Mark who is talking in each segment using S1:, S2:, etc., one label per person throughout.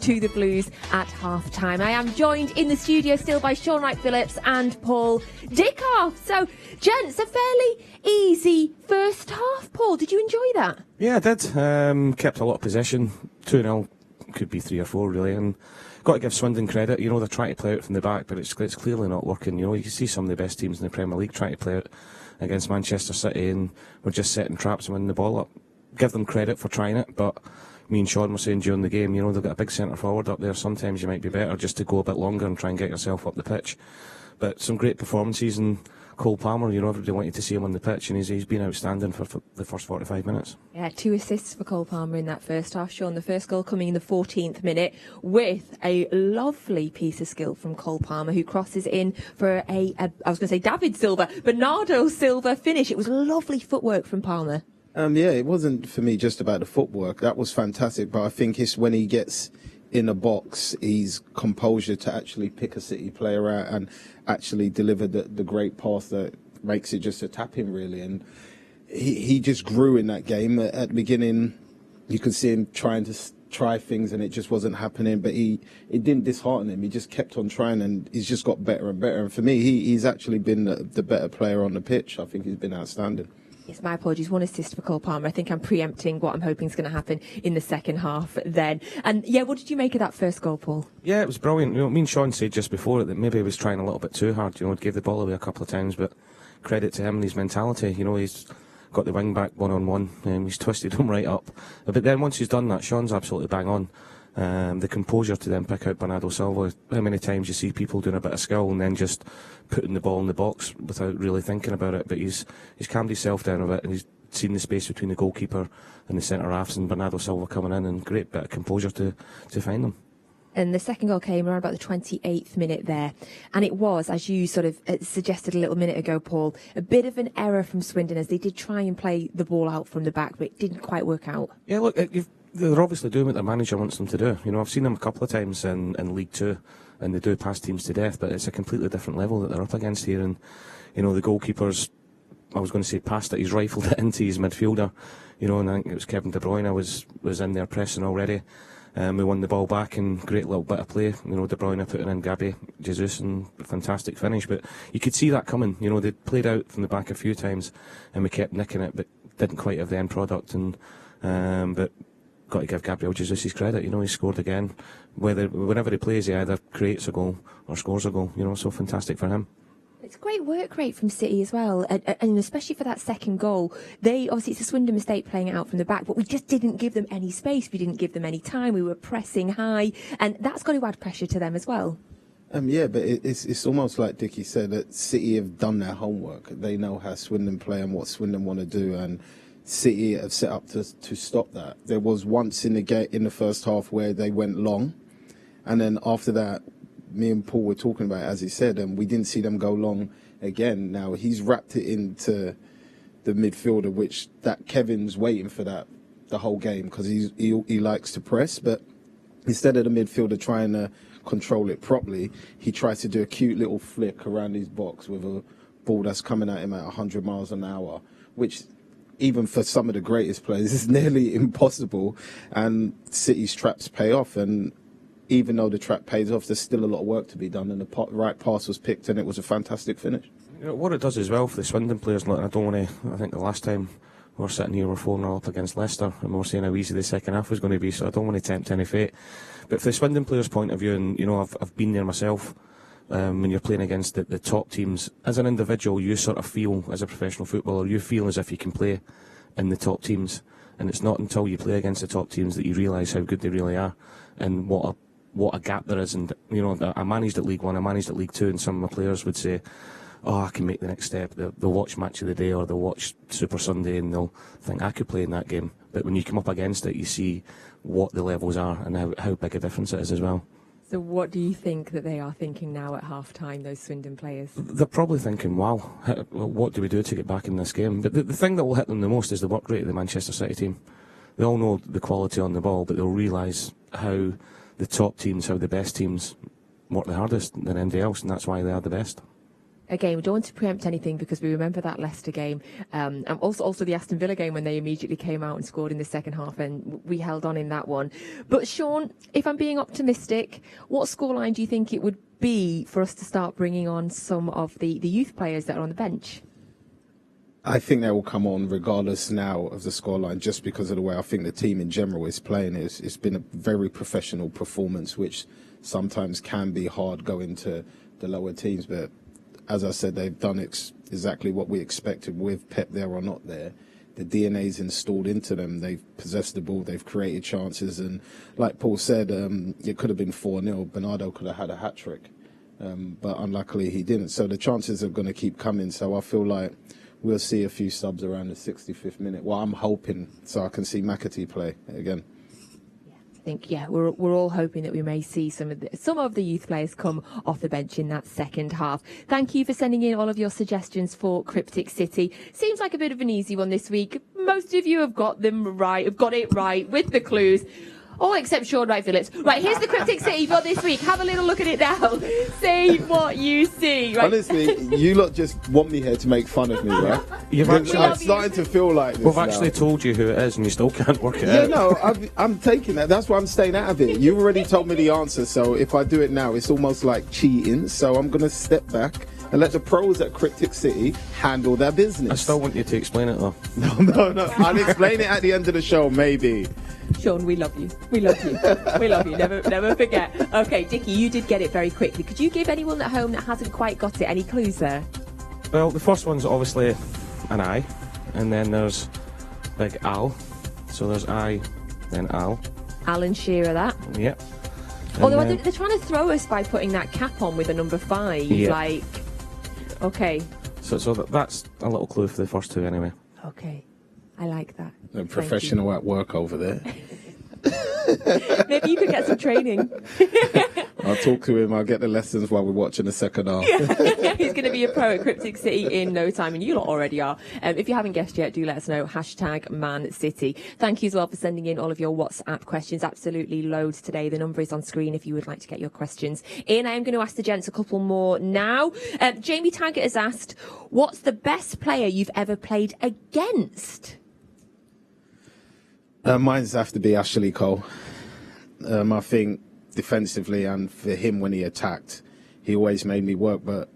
S1: to the Blues at half-time. I am joined in the studio still by Shaun Wright-Phillips and Paul Dickov. So, gents, a fairly easy first half. Paul, did you enjoy that?
S2: Yeah, I did. Kept a lot of possession. 2-0, could be 3 or 4 really. And got to give Swindon credit. You know, they're trying to play out from the back, but it's clearly not working. You know, you can see some of the best teams in the Premier League trying to play out against Manchester City, and we're just setting traps and winning the ball up. Give them credit for trying it, but me and Shaun were saying during the game, you know, they've got a big centre forward up there. Sometimes you might be better just to go a bit longer and try and get yourself up the pitch. But some great performances, and Cole Palmer, you know, everybody wanted to see him on the pitch, and he's been outstanding for the first 45 minutes.
S1: Yeah, 2 assists for Cole Palmer in that first half, Shaun. The first goal coming in the 14th minute with a lovely piece of skill from Cole Palmer, who crosses in for I was going to say David Silva, Bernardo Silva finish. It was lovely footwork from Palmer.
S3: Yeah, it wasn't for me just about the footwork. That was fantastic, but I think it's when he gets in a box, his composure to actually pick a City player out and actually deliver the great pass that makes it just a tap-in, really. And he just grew in that game. At the beginning, you could see him trying to try things and it just wasn't happening, but it didn't dishearten him. He just kept on trying, and he's just got better and better. And for me, he's actually been the better player on the pitch. I think he's been outstanding.
S1: Yes, my apologies. 1 assist for Cole Palmer. I think I'm preempting what I'm hoping is going to happen in the second half then. And yeah, what did you make of that first goal, Paul?
S2: Yeah, it was brilliant. You know, me and Shaun said just before it that maybe he was trying a little bit too hard. You know, gave the ball away a couple of times, but credit to him and his mentality. You know, he's got the wing back one-on-one, and he's twisted him right up. But then once he's done that, Shaun's absolutely bang on. The composure to then pick out Bernardo Silva. How many times you see people doing a bit of skill and then just putting the ball in the box without really thinking about it? But he's calmed himself down a bit, and he's seen the space between the goalkeeper and the centre halves, and Bernardo Silva coming in, and great bit of composure to find them.
S1: And the second goal came around about the 28th minute there. And it was, as you sort of suggested a little minute ago, Paul, a bit of an error from Swindon, as they did try and play the ball out from the back, but it didn't quite work out.
S2: Yeah, look, they're obviously doing what their manager wants them to do. You know, I've seen them a couple of times in League Two, and they do pass teams to death, but it's a completely different level that they're up against here. And, you know, the goalkeeper's, I was going to say passed it, he's rifled it into his midfielder, you know, and I think it was Kevin De Bruyne was in there pressing already. We won the ball back, and great little bit of play. You know, De Bruyne putting in Gabriel Jesus, and a fantastic finish. But you could see that coming. You know, they played out from the back a few times, and we kept nicking it, but didn't quite have the end product. And but got to give Gabriel Jesus his credit. You know, he scored again. Whenever he plays, he either creates a goal or scores a goal. You know, so fantastic for him.
S1: It's a great work rate from City as well, and especially for that second goal. Obviously it's a Swindon mistake playing it out from the back, but we just didn't give them any space. We didn't give them any time. We were pressing high, and that's got to add pressure to them as well.
S3: Yeah, but it's almost like Dickie said, that City have done their homework. They know how Swindon play and what Swindon want to do, and City have set up to stop that. There was once in the first half where they went long, and then after that, me and Paul were talking about it, as he said, and we didn't see them go long again. Now he's wrapped it into the midfielder, which that Kevin's waiting for that the whole game, because he likes to press, but instead of the midfielder trying to control it properly, he tries to do a cute little flick around his box with a ball that's coming at him at 100 miles an hour, which even for some of the greatest players is nearly impossible. And City's traps pay off, and even though the trap pays off, there's still a lot of work to be done, and the right pass was picked, and it was a fantastic finish.
S2: You know, what it does as well for the Swindon players, look, I think the last time we were sitting here, we're 4-0 up against Leicester, and we were saying how easy the second half was going to be, so I don't want to tempt any fate. But for the Swindon players' point of view, and you know, I've been there myself, when you're playing against the top teams, as an individual, you sort of feel, as a professional footballer, you feel as if you can play in the top teams, and it's not until you play against the top teams that you realise how good they really are, and what a gap there is. And you know, I managed at League One, I managed at League Two, and some of my players would say, oh, I can make the next step. They'll watch Match of the Day or they'll watch Super Sunday, and they'll think, I could play in that game. But when you come up against it, you see what the levels are and how big a difference it is as well.
S1: So what do you think that they are thinking now at half-time, those Swindon players?
S2: They're probably thinking, wow, what do we do to get back in this game? But the thing that will hit them the most is the work rate of the Manchester City team. They all know the quality on the ball, but they'll realise how the top teams, how the best teams work the hardest than anybody else, and that's why they are the best.
S1: Again, we don't want to preempt anything because we remember that Leicester game, and also the Aston Villa game when they immediately came out and scored in the second half, and we held on in that one. But Shaun, if I'm being optimistic, what scoreline do you think it would be for us to start bringing on some of the youth players that are on the bench?
S3: I think they will come on regardless now of the scoreline, just because of the way I think the team in general is playing. It's been a very professional performance, which sometimes can be hard going to the lower teams. But as I said, they've done exactly what we expected with Pep there or not there. The DNA's installed into them. They've possessed the ball. They've created chances. And like Paul said, it could have been 4-0. Bernardo could have had a hat-trick. But unluckily he didn't. So the chances are going to keep coming. So I feel like we'll see a few subs around the 65th minute. Well, I'm hoping so I can see McAtee play again.
S1: I think, we're all hoping that we may see some of the youth players come off the bench in that second half. Thank you for sending in all of your suggestions for Cryptic City. Seems like a bit of an easy one this week. Most of you have got it right with the clues. All except Shaun Wright-Phillips. Right, here's the Cryptic City for this week. Have a little look at it now. Say what you see. Right.
S3: Honestly, you lot just want me here to make fun of me, right? I'm starting to feel like this.
S2: We've actually told you who it is and you still can't work it out.
S3: Yeah, no, I'm taking that. That's why I'm staying out of it. You've already told me the answer, so if I do it now, it's almost like cheating. So I'm going to step back and let the pros at Cryptic City handle their business.
S2: I still want you to explain it, though.
S3: No. I'll explain it at the end of the show, maybe.
S1: Shaun, we love you. We love you. We love you. Never forget. Okay, Dickie, you did get it very quickly. Could you give anyone at home that hasn't quite got it any clues there?
S2: Well, the first one's obviously an I, and then there's big Al. So there's I, then Al.
S1: Alan Shearer, that.
S2: Yep.
S1: Although they're trying to throw us by putting that cap on with a number 5.
S2: Yep.
S1: Like, okay.
S2: So that's a little clue for the first two anyway.
S1: Okay. I like that.
S3: A professional at work over there.
S1: Maybe you could get some training.
S3: I'll talk to him. I'll get the lessons while we're watching the second half.
S1: He's going to be a pro at Cryptic City in no time, and you lot already are. If you haven't guessed yet, do let us know. #ManCity. Thank you as well for sending in all of your WhatsApp questions. Absolutely loads today. The number is on screen if you would like to get your questions in. I am going to ask the gents a couple more now. Jamie Taggart has asked, what's the best player you've ever played against?
S3: Mine's have to be Ashley Cole. I think defensively and for him when he attacked, he always made me work. But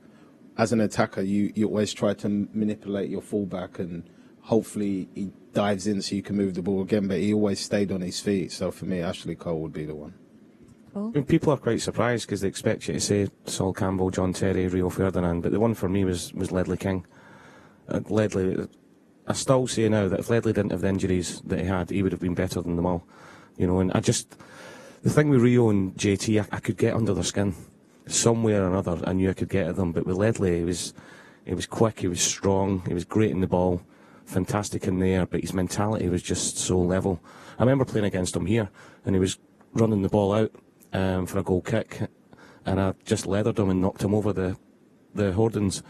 S3: as an attacker, you always try to manipulate your fullback and hopefully he dives in so you can move the ball again. But he always stayed on his feet. So for me, Ashley Cole would be the one.
S2: I mean, people are quite surprised because they expect you to say Sol Campbell, John Terry, Rio Ferdinand. But the one for me was Ledley King. Ledley... I still say now that if Ledley didn't have the injuries that he had, he would have been better than them all. You know, and the thing with Rio and JT, I could get under their skin. Somewhere or another, I knew I could get at them. But with Ledley, he was quick, he was strong, he was great in the ball, fantastic in the air, but his mentality was just so level. I remember playing against him here, and he was running the ball out for a goal kick, and I just leathered him and knocked him over the hoardings.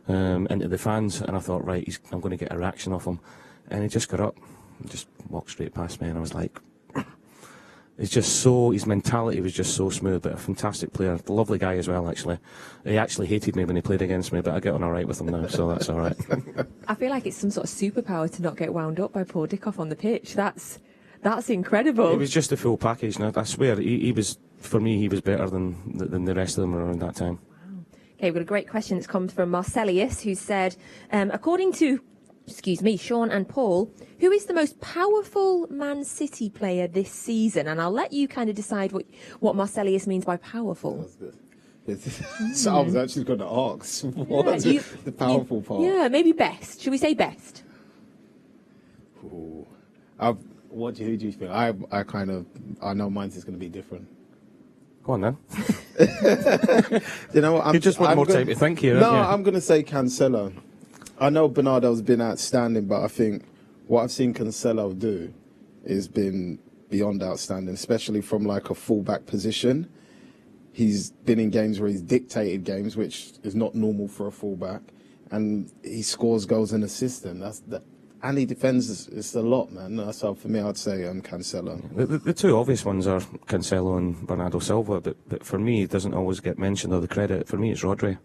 S2: Into the fans, and I thought, right, I'm going to get a reaction off him, and he just got up and just walked straight past me, and I was like, his mentality was just so smooth, but a fantastic player, a lovely guy as well. He actually hated me when he played against me, but I get on all right with him now, so that's all right.
S1: I feel like it's some sort of superpower to not get wound up by poor Dickov on the pitch. That's incredible.
S2: It was just a full package. Now I swear, he was, for me, he was better than the rest of them around that time.
S1: Okay, we've got a great question that's come from Marcellius, who said, according to, Shaun and Paul, who is the most powerful Man City player this season? And I'll let you kind of decide what Marcellius means by powerful.
S3: That's good. So I was actually going to ask, what's the powerful part?
S1: Yeah, maybe best. Should we say best?
S3: Ooh. Who do you think? I know mine's is going to be different.
S2: Go on then.
S3: You know what?
S2: You just want more time to think here.
S3: No, I'm going to say Cancelo. I know Bernardo's been outstanding, but I think what I've seen Cancelo do has been beyond outstanding, especially from like a fullback position. He's been in games where he's dictated games, which is not normal for a fullback, and he scores goals and assists them. And he defends. It's a lot, man. So for me, I'd say Cancelo.
S2: The two obvious ones are Cancelo and Bernardo Silva, but for me, it doesn't always get mentioned or the credit. For me, it's Rodri.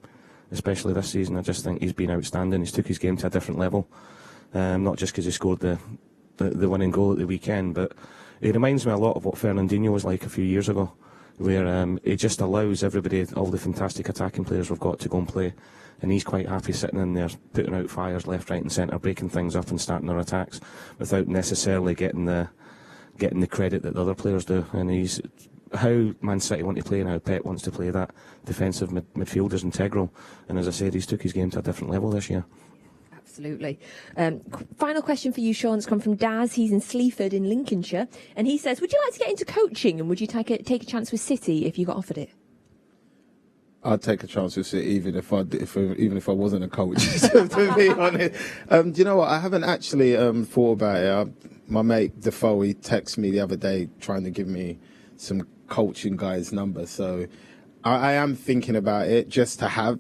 S2: especially this season. I just think he's been outstanding. He's took his game to a different level, not just because he scored the winning goal at the weekend, but he reminds me a lot of what Fernandinho was like a few years ago, where he just allows everybody, all the fantastic attacking players we've got, to go and play, and he's quite happy sitting in there putting out fires left, right and centre, breaking things up and starting their attacks without necessarily getting the credit that the other players do. And he's how Man City want to play and how Pep wants to play that defensive midfield is integral, and as I said, he's took his game to a different level this year.
S1: Absolutely. Final question for you, Shaun. It's come from Daz. He's in Sleaford in Lincolnshire, and he says, would you like to get into coaching, and would you take a chance with City if you got offered it?
S3: I'd take a chance with City even if I wasn't a coach, to be honest. Do you know what? I haven't actually thought about it. My mate Defoe, he texted me the other day trying to give me some coaching guy's number, so I am thinking about it, just to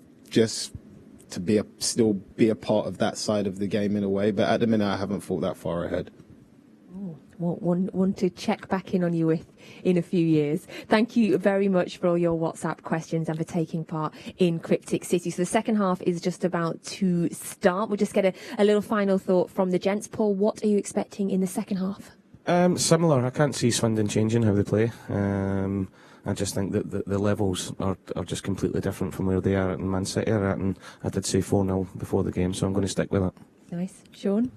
S3: still be a part of that side of the game in a way. But at the minute, I haven't thought that far ahead.
S1: One to check back in on you with in a few years. Thank you very much for all your WhatsApp questions and for taking part in Cryptic City. So the second half is just about to start. We'll just get a little final thought from the gents. Paul, what are you expecting in the second half?
S2: Similar. I can't see Swindon changing how they play. I just think that the levels are just completely different from where they are at and Man City are at, and I did say 4-0 before the game, so I'm going to stick with it.
S1: Nice. Shaun?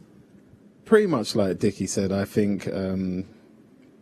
S3: Pretty much like Dickie said, I think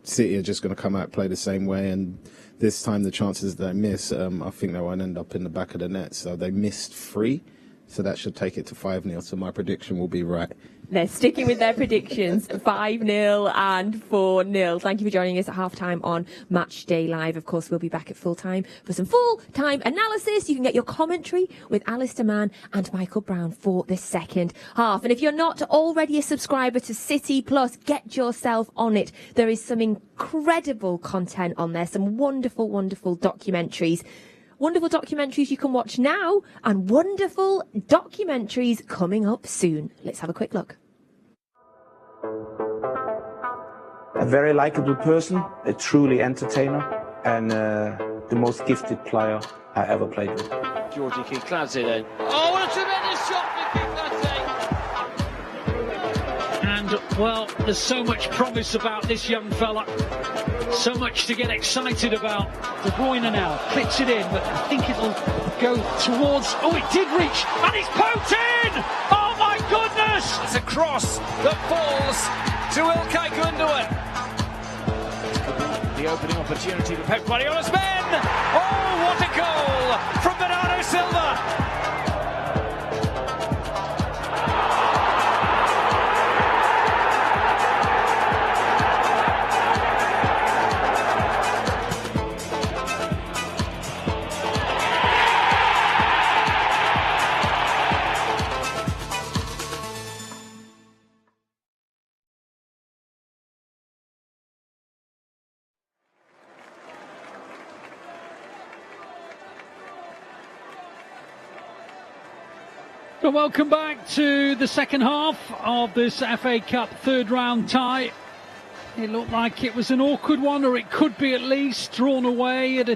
S3: City are just going to come out, play the same way, and this time the chances they miss, I think they won't end up in the back of the net. So they missed 3, so that should take it to 5-0. So my prediction will be right.
S1: They're sticking with their predictions, 5-0 and 4-0. Thank you for joining us at half-time on Matchday Live. Of course, we'll be back at full-time for some full-time analysis. You can get your commentary with Alistair Mann and Michael Brown for the second half. And if you're not already a subscriber to City Plus, get yourself on it. There is some incredible content on there, some wonderful, wonderful documentaries. Wonderful documentaries you can watch now, and wonderful documentaries coming up soon. Let's have a quick look.
S4: A very likable person, a truly entertainer, and the most gifted player I ever played with.
S5: Georgie Kikladze then. Oh, what a tremendous shot for Kikladze! And, well, there's so much promise about this young fella. So much to get excited about. De Bruyne now clicks it in, but I think it'll go towards... Oh, it did reach, and it's poked in! Oh, my goodness! It's a cross that falls to Ilkay Gundogan. The opening opportunity for Pep Guardiola's men! Oh, what a goal from Bernardo Silva! Well, welcome back to the second half of this FA Cup third round tie. It looked like it was an awkward one, or it could be at least, drawn away at a